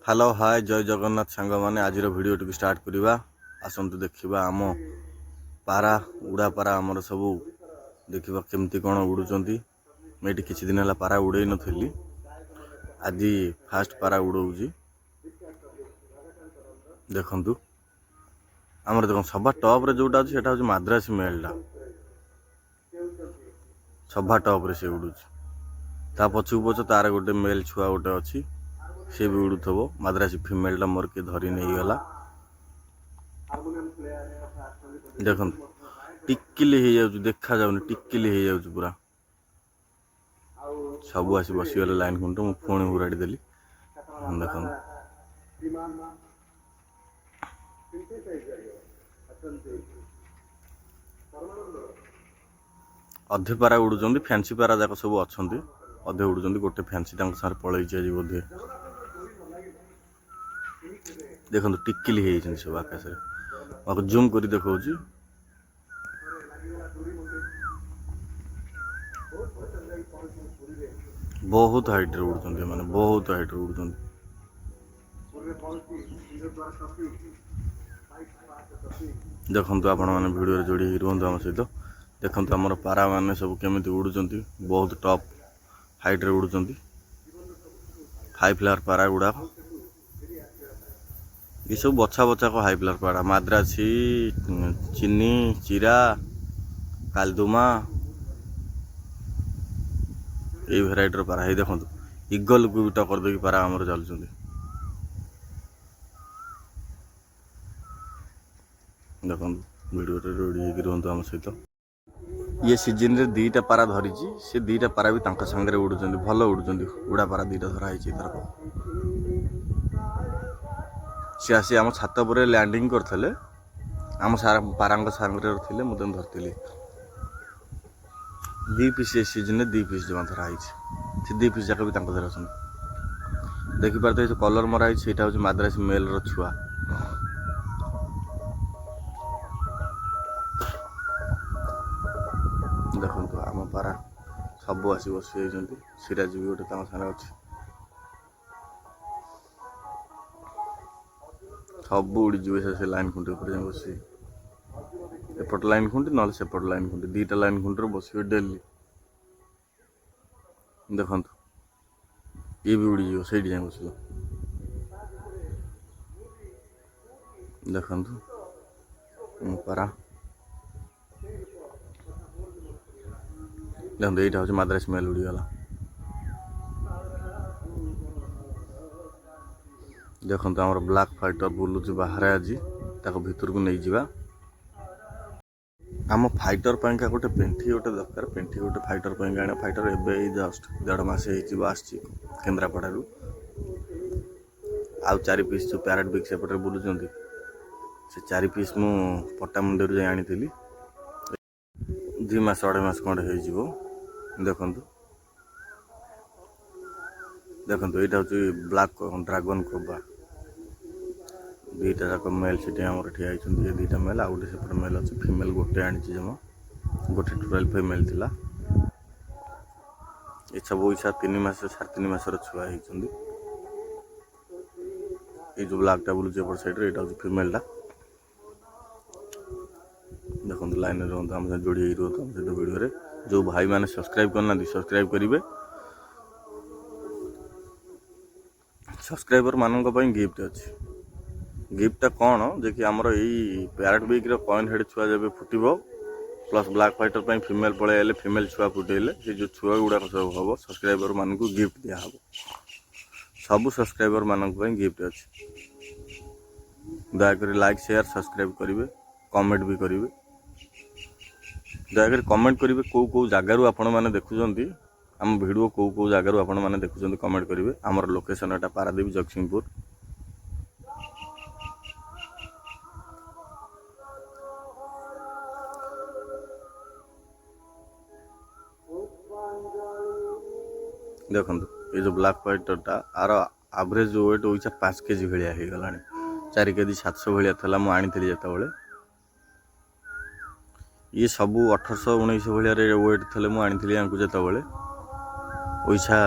Hello hi जय जगन्नाथ सांग मैंने आज वीडियो टी स्टार्ट करवा आसतु देखा आम पारा उड़ा पारा आमर सब देखा केमती कौन उड़ुंट मुझे किसी दिन है पारा उड़े नी आज फास्ट पारा उड़ाऊँगी देखु आमर देख सभा टप जोटा अच्छे से हूँ मद्रासी मेलटा सभा टप से उड़ू ता पछू पछ तार गोटे मेल छुआ गोटे अच्छी सी भी उड़ुव मद्रासी फिमेलटा मोर किए धरी नहीं गला देख टिकिली हो देखा जाऊनि टिकिली हो पूरा सब आसी बसीगले लाइन खुंट मुझे पुणी उड़ाड़ी देली देख अधे पारा उड़ुंट फैंसी पारा जाक सब अच्छा अधे उड़ुंट गोटे फैंसी सारे पलैच आज बोधे देखो टिकिली हो सब आकाश में जूम कर देखा बहुत हाइट रे उड़ुंट माने बहुत हाइट रे उड़ुंट देखु आपण मैंने वीडियो जोड़ी रुहतु आम सहित देखु आमर पारा मैंने सब केमी उड़ुंट बहुत टॉप हाइट रे उड़ुंट हाई फ्लावर पारा गुड़ा ये सब बछा बछा को हाई फ्लावर पारा मद्रासी चिनी चिरा कालदुमा ये भेराइटर पारा है देखो इगल को भी टक्कर देकी पारा आमर चलुँच देखो वीडियो रेडी रुहतु आम सहित ये सीजन रे दीटा पारा धरी से दीटा पारा भी तांका सांगरे उड़ुंट भल उड़ुंट उड़ा पारा दीटा धराई सी आसी आम छात पर लैंडिंग करते आम पारा सांगे थे मुझे धरती दी पीस ये सीजन दी पीस जमा धराई से दी पीस जाक भी धर देखिपारे जो कलर मराई से हूँ मद्रासी मेल छुआ देखो आम पारा सब आसी बसी सिराज भी गोटे सारे अच्छे सब उड़ीजे से लाइन खुंटी उपर बस एपट लाइन खुंटी ना सेपट लाइन खुंटी दीटा लाइन खुंटी बस डेली देखु ये भी उड़ीज से बस देखु पारा देखो यहाँ हूँ मद्रासी मेल उड़ीगला देखो आमर ब्लैक फाइटर बुलूच बाहर आज भीतर को नहीं जावा आम फाइटर पाइंका गोटे पेंठी गोटे दरकार पेंठी गोटे फाइटर पाइंका आने फाइटर एवं जस्ट 1.5 मास आसी केन्द्रापड़ू आउ 4 पीस जो पैरेट बिग सेपटे बुलूं से 4 पीस मु पट्टामुंडी जा आनी 2 मास 2.5 मास खंडे हो देखु देखो यहाँ हूँ ब्लैक ड्रैगन कोबा दीटा जाक मेल से ठिया ये दीटा मेल आ गए सेपटे मेल अच्छे फिमेल गोटे आनी जमा गोटे 12 मेल थिला ये सब इच्छा 3 मास 3.5 मास छुआ होती ये जो ब्लैकटा बुलूचे एपट साइड यहाँ हूँ फिमेलटा देखो लाइन रुहतु आम जोड़ी रुहतु आम सहित वीडियो जो भाई मैंने सब्सक्राइब करना सब्सक्राइब करेंगे सब्सक्राइबर मानक गिफ्ट अच्छी गिफ्टा कौन जे कि आमर यही पैरेट बिग कॉइन हेड छुआ जब फुटब प्लस ब्लैक फाइटर फिमेल पलि आए फिमेल छुआ फुटेले से जो छुआ गुड़ाक सब हम सब्सक्राइबर मानक गिफ्ट दिहब सब सब्सक्राइबर मानक गिफ्ट अच्छी दयाकोरी लाइक शेयर सब्सक्राइब करेंगे कमेंट भी करेंगे दयाकोरी कमेंट करेंगे कौ जगार आपण मैंने देखुं आम भिडियो कौ जगार आपण मैंने देखुं कमेंट करेंगे आमर लोकेशन एटा पारादीप जगतसिंहपुर देखो ये जो ब्लैक फाइटरटा आर एवरेज वेट हो 5 केजी भाया हो गला 4 केजी 700 भाया था मुझे आनी जो ये सब 1800-1900 भाया वेट थे मुझे आनी जो वैसा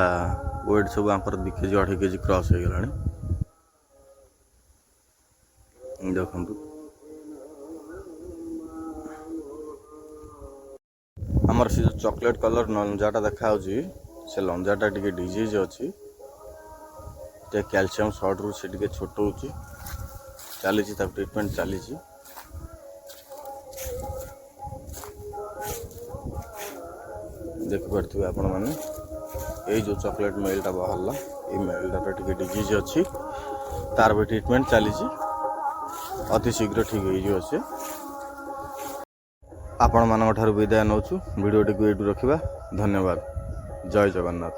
वेट सब आंकर 2 केजी 2.5 केजी क्रॉस हो गला ଦେଖନ୍ତୁ ଆମର ସେ ଯେଉଁ ଚକୋଲେଟ୍ କଲର୍ ଲଞ୍ଜାଟା ଦେଖାହେଉଛି ସେ ଲଞ୍ଜାଟା ଟିକେ ଡିଜିଜ୍ ଅଛି, ଟିକେ କ୍ୟାଲସିୟମ୍ ସର୍ଟରୁ ସେ ଟିକେ ଛୋଟ ହେଉଛି, ଚାଲିଛି ତାକୁ ଟ୍ରିଟମେଣ୍ଟ ଚାଲିଛି। ଦେଖିପାରୁଥିବେ ଆପଣମାନେ ଏଇ ଯେଉଁ ଚକୋଲେଟ୍ ମେଲ୍ଟା ବାହାରିଲା, ଏଇ ମେଲ୍ଟା ଟିକେ ଡିଜିଜ୍ ଅଛି, ତାର ବି ଟ୍ରିଟମେଣ୍ଟ ଚାଲିଛି, ଅତି ଶୀଘ୍ର ଠିକ୍ ହେଇଯିବ ସେ। ଆପଣମାନଙ୍କ ଠାରୁ ବିଦାୟ ନେଉଛୁ, ଭିଡ଼ିଓଟିକୁ ଏଇଠୁ ରଖିବା। ଧନ୍ୟବାଦ। ଜୟ ଜଗନ୍ନାଥ।